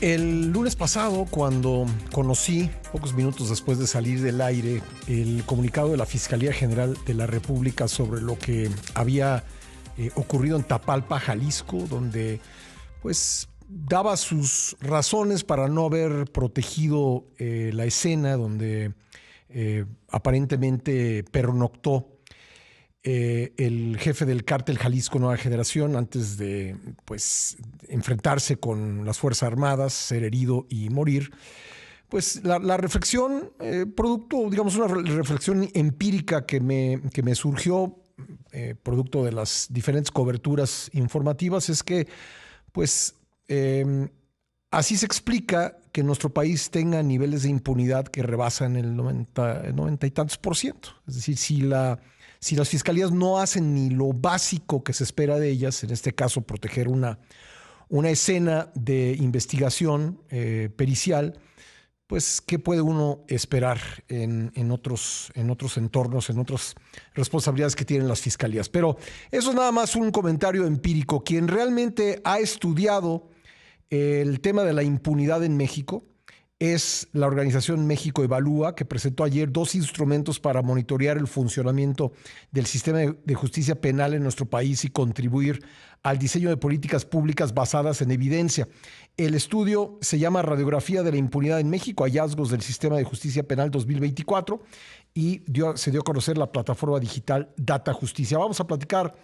El lunes pasado, cuando conocí, pocos minutos después de salir del aire, el comunicado de la Fiscalía General de la República sobre lo que había ocurrido en Tapalpa, Jalisco, donde pues daba sus razones para no haber protegido la escena, donde aparentemente pernoctó el jefe del cártel Jalisco Nueva Generación antes de pues enfrentarse con las Fuerzas Armadas, ser herido y morir. Pues la reflexión, producto, digamos, una reflexión empírica que me surgió, producto de las diferentes coberturas informativas, es que pues así se explica que nuestro país tenga niveles de impunidad que rebasan el 90 y tantos por ciento. Es decir, si las fiscalías no hacen ni lo básico que se espera de ellas, en este caso proteger una escena de investigación pericial, pues ¿qué puede uno esperar en otros entornos, en otras responsabilidades que tienen las fiscalías? Pero eso es nada más un comentario empírico. Quien realmente ha estudiado el tema de la impunidad en México es la organización México Evalúa, que presentó ayer 2 instrumentos para monitorear el funcionamiento del sistema de justicia penal en nuestro país y contribuir al diseño de políticas públicas basadas en evidencia. El estudio se llama Radiografía de la Impunidad en México, hallazgos del sistema de justicia penal 2024, y se dio a conocer la plataforma digital Data Justicia. Vamos a platicar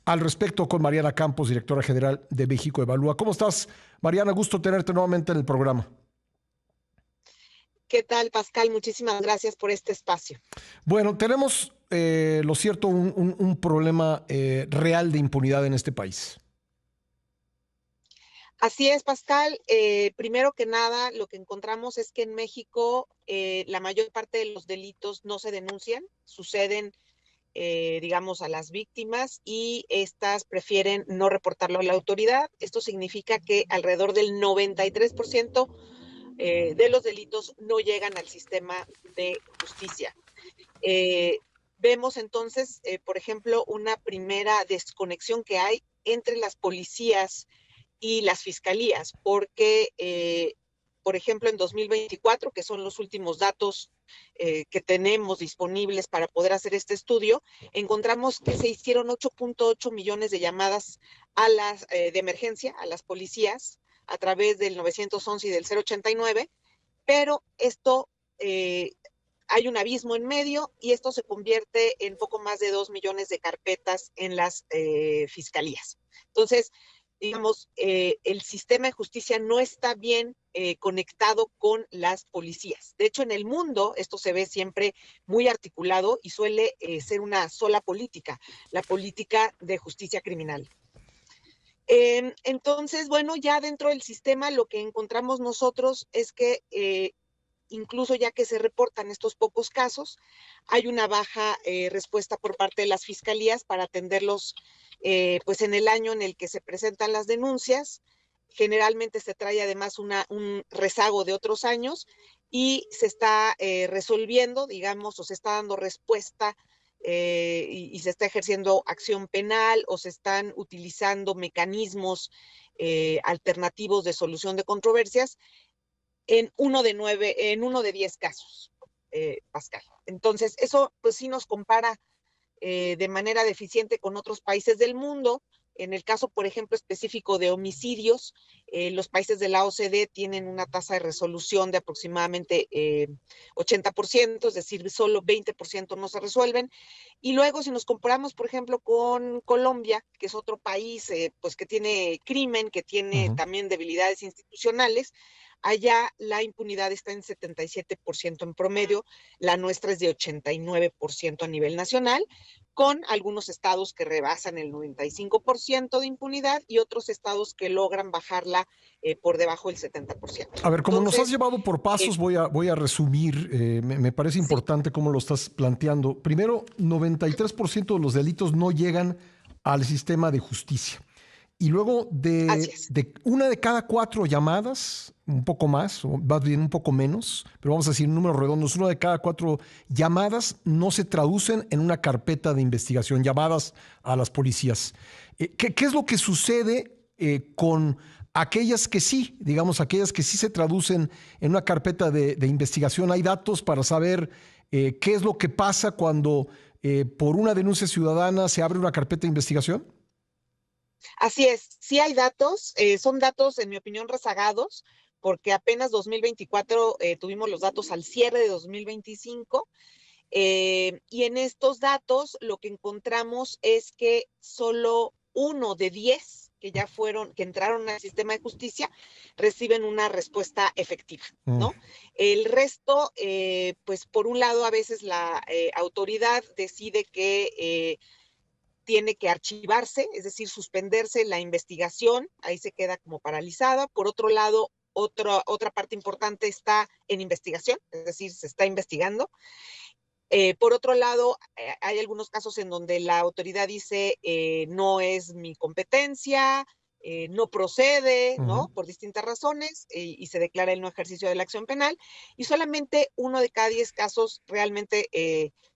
al respecto con Mariana Campos, directora general de México Evalúa. ¿Cómo estás, Mariana? Gusto tenerte nuevamente en el programa. ¿Qué tal, Pascal? Muchísimas gracias por este espacio. Bueno, tenemos, lo cierto, un problema real de impunidad en este país. Así es, Pascal. Primero que nada, lo que encontramos es que en México la mayor parte de los delitos no se denuncian, suceden, digamos, a las víctimas y estas prefieren no reportarlo a la autoridad. Esto significa que alrededor del 93% de los delitos no llegan al sistema de justicia. Vemos entonces, por ejemplo, una primera desconexión que hay entre las policías y las fiscalías, porque, por ejemplo, en 2024, que son los últimos datos que tenemos disponibles para poder hacer este estudio, encontramos que se hicieron 8.8 millones de llamadas de emergencia a las policías a través del 911 y del 089, pero esto hay un abismo en medio y esto se convierte en poco más de 2 millones de carpetas en las fiscalías. Entonces, digamos, el sistema de justicia no está bien conectado con las policías. De hecho, en el mundo esto se ve siempre muy articulado y suele ser una sola política, la política de justicia criminal. Entonces, bueno, ya dentro del sistema lo que encontramos nosotros es que incluso ya que se reportan estos pocos casos, hay una baja respuesta por parte de las fiscalías para atenderlos pues en el año en el que se presentan las denuncias. Generalmente se trae además un rezago de otros años y se está resolviendo, digamos, o se está dando respuesta y se está ejerciendo acción penal o se están utilizando mecanismos alternativos de solución de controversias en uno de 10 casos, Pascal. Entonces, eso pues sí nos compara de manera deficiente con otros países del mundo. En el caso, por ejemplo, específico de homicidios, los países de la OCDE tienen una tasa de resolución de aproximadamente 80%, es decir, solo 20% no se resuelven. Y luego, si nos comparamos, por ejemplo, con Colombia, que es otro país pues que tiene crimen, que tiene también debilidades institucionales, allá la impunidad está en 77% en promedio, la nuestra es de 89% a nivel nacional, con algunos estados que rebasan el 95% de impunidad y otros estados que logran bajarla por debajo del 70%. A ver, como entonces, nos has llevado por pasos, voy a resumir. Me parece importante cómo lo estás planteando. Primero, 93% de los delitos no llegan al sistema de justicia. Y luego de una de cada 4 llamadas, un poco más, o más bien un poco menos, pero vamos a decir números redondos, una de cada 4 llamadas no se traducen en una carpeta de investigación, llamadas a las policías. ¿Qué es lo que sucede con aquellas que sí, digamos, aquellas que sí se traducen en una carpeta de investigación? ¿Hay datos para saber qué es lo que pasa cuando por una denuncia ciudadana se abre una carpeta de investigación? Así es, sí hay datos, son datos, en mi opinión, rezagados, porque apenas 2024 tuvimos los datos al cierre de 2025, y en estos datos lo que encontramos es que solo 1 de 10 que ya fueron, que entraron al sistema de justicia, reciben una respuesta efectiva, Mm, ¿no? El resto, pues por un lado, a veces la autoridad decide que tiene que archivarse, es decir, suspenderse la investigación, ahí se queda como paralizada. Por otro lado, otra parte importante está en investigación, es decir, se está investigando. Por otro lado, hay algunos casos en donde la autoridad dice no es mi competencia, no procede, ujú. ¿no? Por distintas razones, y se declara el no ejercicio de la acción penal, y solamente 1 de cada 10 casos realmente,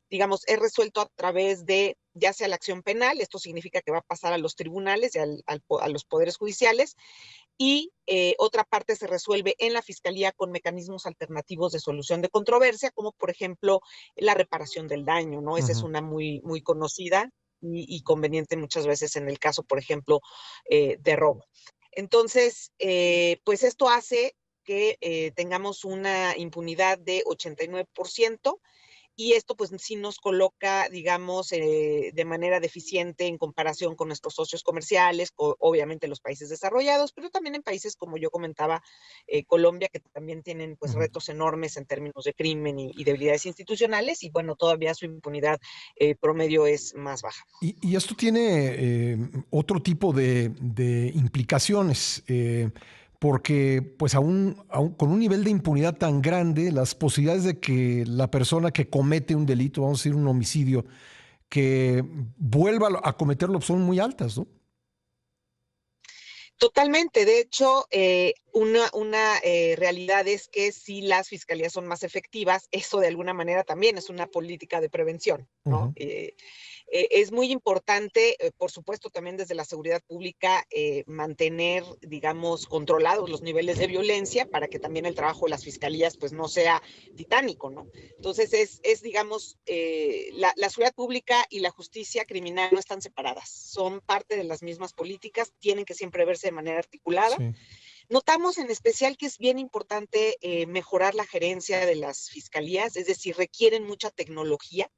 digamos, es resuelto a través de ya sea la acción penal, esto significa que va a pasar a los tribunales y a los poderes judiciales, y otra parte se resuelve en la fiscalía con mecanismos alternativos de solución de controversia, como por ejemplo la reparación del daño, ¿no? Esa es Ujú. una muy conocida y conveniente muchas veces en el caso, por ejemplo, de robo. Entonces, pues esto hace que tengamos una impunidad de 89%, y esto pues sí nos coloca, digamos, de manera deficiente en comparación con nuestros socios comerciales, obviamente los países desarrollados, pero también en países como yo comentaba, Colombia, que también tienen pues Ujú. retos enormes en términos de crimen y debilidades institucionales, y bueno, todavía su impunidad promedio es más baja. Y esto tiene otro tipo de implicaciones, porque pues aún con un nivel de impunidad tan grande, las posibilidades de que la persona que comete un delito, vamos a decir un homicidio, que vuelva a cometerlo son muy altas, ¿no? Totalmente. De hecho, una realidad es que si las fiscalías son más efectivas, eso de alguna manera también es una política de prevención, ¿no? Ujú. Es muy importante, por supuesto, también desde la seguridad pública, mantener, digamos, controlados los niveles de violencia para que también el trabajo de las fiscalías pues no sea titánico, ¿no? Entonces digamos, la seguridad pública y la justicia criminal no están separadas, son parte de las mismas políticas, tienen que siempre verse de manera articulada. Sí. Notamos en especial que es bien importante mejorar la gerencia de las fiscalías, es decir, requieren mucha tecnología.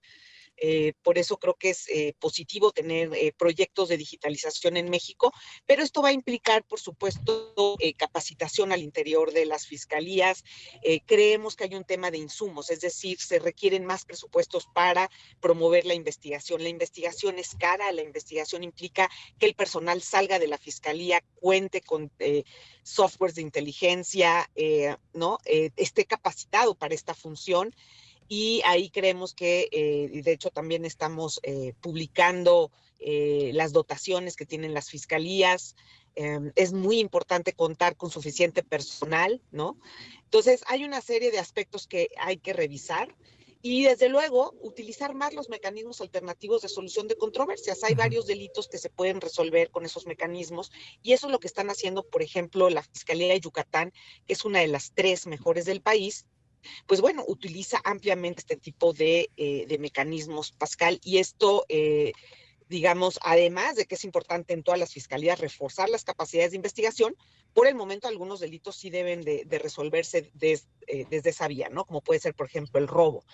Por eso creo que es positivo tener proyectos de digitalización en México, pero esto va a implicar, por supuesto, capacitación al interior de las fiscalías. Creemos que hay un tema de insumos, es decir, se requieren más presupuestos para promover la investigación. La investigación es cara, la investigación implica que el personal salga de la fiscalía, cuente con softwares de inteligencia, ¿no? Esté capacitado para esta función, y ahí creemos que, de hecho, también estamos publicando las dotaciones que tienen las fiscalías. Es muy importante contar con suficiente personal, ¿no? Entonces, hay una serie de aspectos que hay que revisar. Y desde luego, utilizar más los mecanismos alternativos de solución de controversias. Hay Ujú. varios delitos que se pueden resolver con esos mecanismos, y eso es lo que están haciendo, por ejemplo, la Fiscalía de Yucatán, que es una de las 3 mejores del país, pues bueno, utiliza ampliamente este tipo de mecanismos, Pascal, y esto, digamos, además de que es importante en todas las fiscalías reforzar las capacidades de investigación, por el momento algunos delitos sí deben de resolverse desde esa vía, ¿no? Como puede ser, por ejemplo, el robo,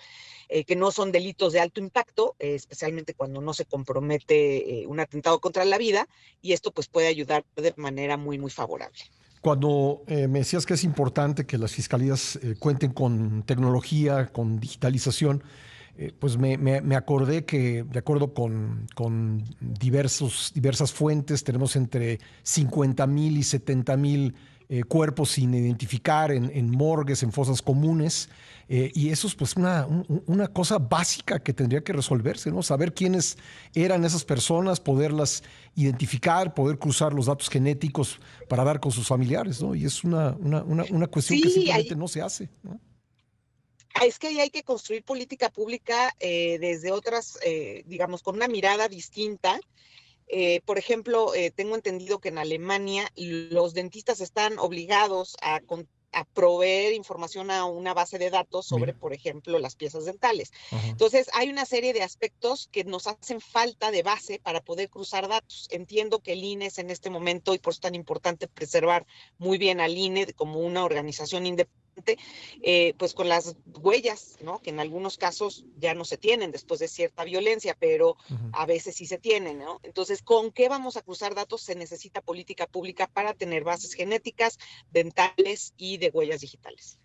que no son delitos de alto impacto, especialmente cuando no se compromete un atentado contra la vida, y esto pues puede ayudar de manera muy favorable. Cuando me decías que es importante que las fiscalías cuenten con tecnología, con digitalización, pues me acordé que, de acuerdo con diversas fuentes, tenemos entre 50,000 y 70,000 cuerpos sin identificar en morgues, en fosas comunes. Y eso es pues una cosa básica que tendría que resolverse, ¿no? Saber quiénes eran esas personas, poderlas identificar, poder cruzar los datos genéticos para dar con sus familiares, ¿no? Y es una cuestión que Sí, simplemente no se hace, ¿no? es que ahí hay que construir política pública desde otras, digamos, con una mirada distinta. Por ejemplo, tengo entendido que en Alemania los dentistas están obligados a proveer información a una base de datos sobre, Mira. por ejemplo, las piezas dentales. Ajá. Entonces, hay una serie de aspectos que nos hacen falta de base para poder cruzar datos. Entiendo que el INE es en este momento, y por eso es tan importante preservar muy bien al INE como una organización independiente, pues con las huellas, ¿no? Que en algunos casos ya no se tienen después de cierta violencia, pero a veces sí se tienen, ¿no? Entonces, ¿con qué vamos a cruzar datos? Se necesita política pública para tener bases genéticas, dentales y de huellas digitales.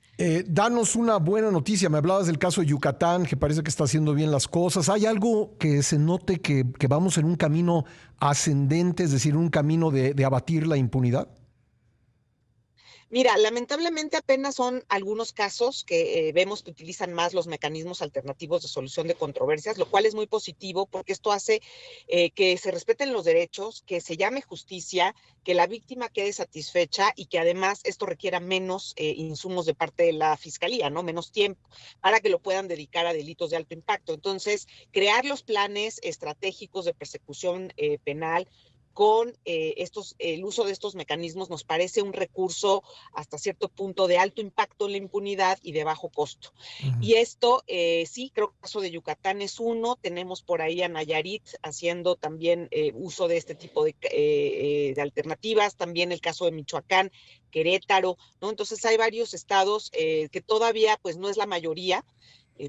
Danos una buena noticia. Me hablabas del caso de Yucatán, que parece que está haciendo bien las cosas. ¿Hay algo que se note que vamos en un camino ascendente, es decir, un camino de abatir la impunidad? Mira, lamentablemente apenas son algunos casos que vemos que utilizan más los mecanismos alternativos de solución de controversias, lo cual es muy positivo porque esto hace que se respeten los derechos, que se llame justicia, que la víctima quede satisfecha y que además esto requiera menos insumos de parte de la fiscalía, ¿no? Menos tiempo para que lo puedan dedicar a delitos de alto impacto. Entonces, crear los planes estratégicos de persecución penal con el uso de estos mecanismos nos parece un recurso hasta cierto punto de alto impacto en la impunidad y de bajo costo. Y esto, sí, creo que el caso de Yucatán es uno, tenemos por ahí a Nayarit haciendo también uso de este tipo de alternativas, también el caso de Michoacán, Querétaro, ¿no? Entonces hay varios estados que todavía pues no es la mayoría,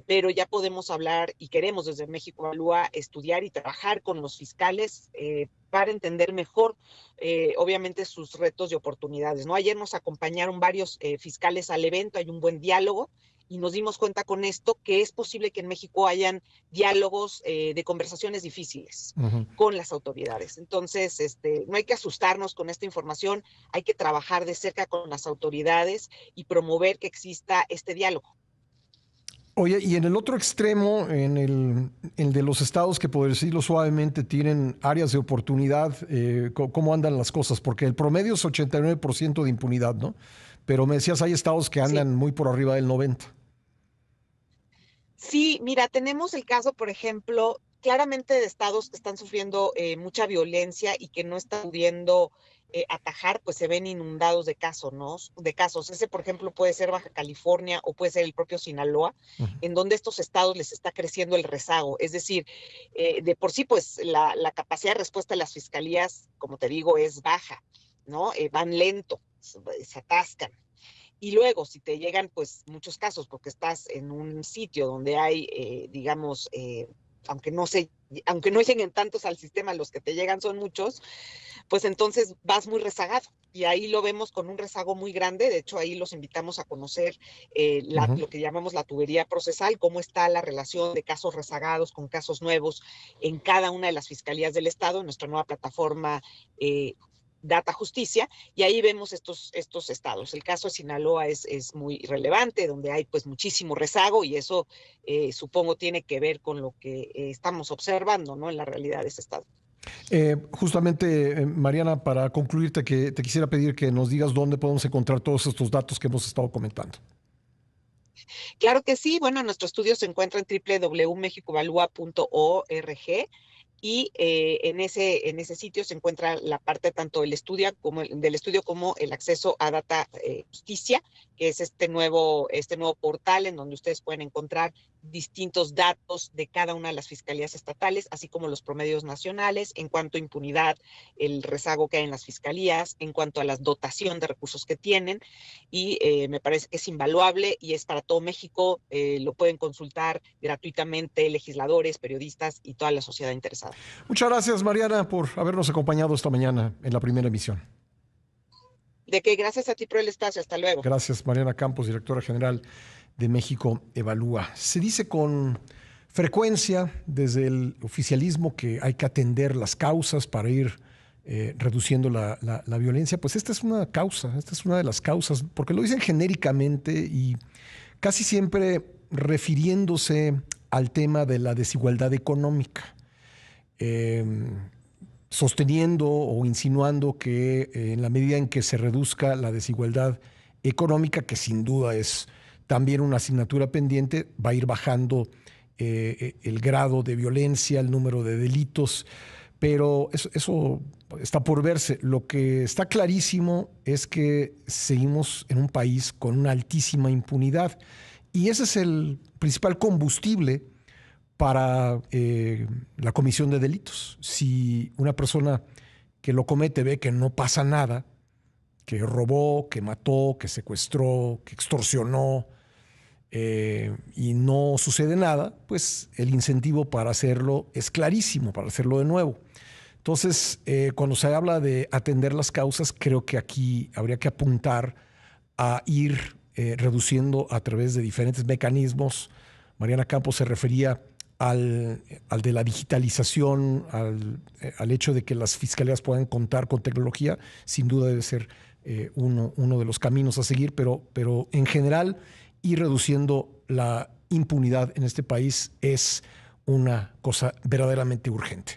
pero ya podemos hablar y queremos desde México Evalúa estudiar y trabajar con los fiscales para entender mejor, obviamente, sus retos y oportunidades, ¿no? Ayer nos acompañaron varios fiscales al evento, hay un buen diálogo y nos dimos cuenta con esto que es posible que en México hayan diálogos de conversaciones difíciles con las autoridades. Entonces, no hay que asustarnos con esta información, hay que trabajar de cerca con las autoridades y promover que exista este diálogo. Oye, y en el otro extremo, el de los estados que, por decirlo suavemente, tienen áreas de oportunidad, ¿cómo andan las cosas? Porque el promedio es 89% de impunidad, ¿no? Pero me decías, hay estados que Sí. andan muy por arriba del 90%. Sí, mira, tenemos el caso, por ejemplo, claramente de estados que están sufriendo mucha violencia y que no están pudiendo atajar, pues se ven inundados de casos, ¿no? De casos. Ese, por ejemplo, puede ser Baja California o puede ser el propio Sinaloa, en donde estos estados les está creciendo el rezago. Es decir, de por sí, pues la capacidad de respuesta de las fiscalías, como te digo, es baja, ¿no? Van lento, se atascan. Y luego, si te llegan, pues, muchos casos, porque estás en un sitio donde hay, digamos, aunque aunque no lleguen tantos al sistema, los que te llegan son muchos, pues entonces vas muy rezagado. Y ahí lo vemos con un rezago muy grande. De hecho, ahí los invitamos a conocer lo que llamamos la tubería procesal, cómo está la relación de casos rezagados con casos nuevos en cada una de las fiscalías del Estado, en nuestra nueva plataforma Data Justicia, y ahí vemos estos estados. El caso de Sinaloa es muy relevante, donde hay pues muchísimo rezago, y eso supongo tiene que ver con lo que estamos observando, ¿no? En la realidad de ese estado. Justamente, Mariana, para concluir, te quisiera pedir que nos digas dónde podemos encontrar todos estos datos que hemos estado comentando. Claro que sí. Bueno, nuestro estudio se encuentra en www.mexicoevalua.org. Y en ese sitio se encuentra la parte tanto del estudio como el acceso a Data Justicia, que es este nuevo portal en donde ustedes pueden encontrar distintos datos de cada una de las fiscalías estatales, así como los promedios nacionales en cuanto a impunidad, el rezago que hay en las fiscalías, en cuanto a la dotación de recursos que tienen, y me parece que es invaluable y es para todo México. Lo pueden consultar gratuitamente legisladores, periodistas y toda la sociedad interesada. Muchas gracias, Mariana, por habernos acompañado esta mañana en la primera emisión. De que gracias a ti por el espacio. Hasta luego. Gracias, Mariana Campos, directora general de México Evalúa. Se dice con frecuencia desde el oficialismo que hay que atender las causas para ir reduciendo la violencia. Pues esta es una causa, esta es una de las causas, porque lo dicen genéricamente y casi siempre refiriéndose al tema de la desigualdad económica. Sosteniendo o insinuando que en la medida en que se reduzca la desigualdad económica, que sin duda es también una asignatura pendiente, va a ir bajando el grado de violencia, el número de delitos. Pero eso está por verse. Lo que está clarísimo es que seguimos en un país con una altísima impunidad y ese es el principal combustible para la comisión de delitos. Si una persona que lo comete ve que no pasa nada, que robó, que mató, que secuestró, que extorsionó, y no sucede nada, pues el incentivo para hacerlo es clarísimo, para hacerlo de nuevo. Entonces, cuando se habla de atender las causas, creo que aquí habría que apuntar a ir reduciendo a través de diferentes mecanismos. Mariana Campos se refería al de la digitalización, al hecho de que las fiscalías puedan contar con tecnología. Sin duda debe ser uno de los caminos a seguir, pero en general ir reduciendo la impunidad en este país es una cosa verdaderamente urgente.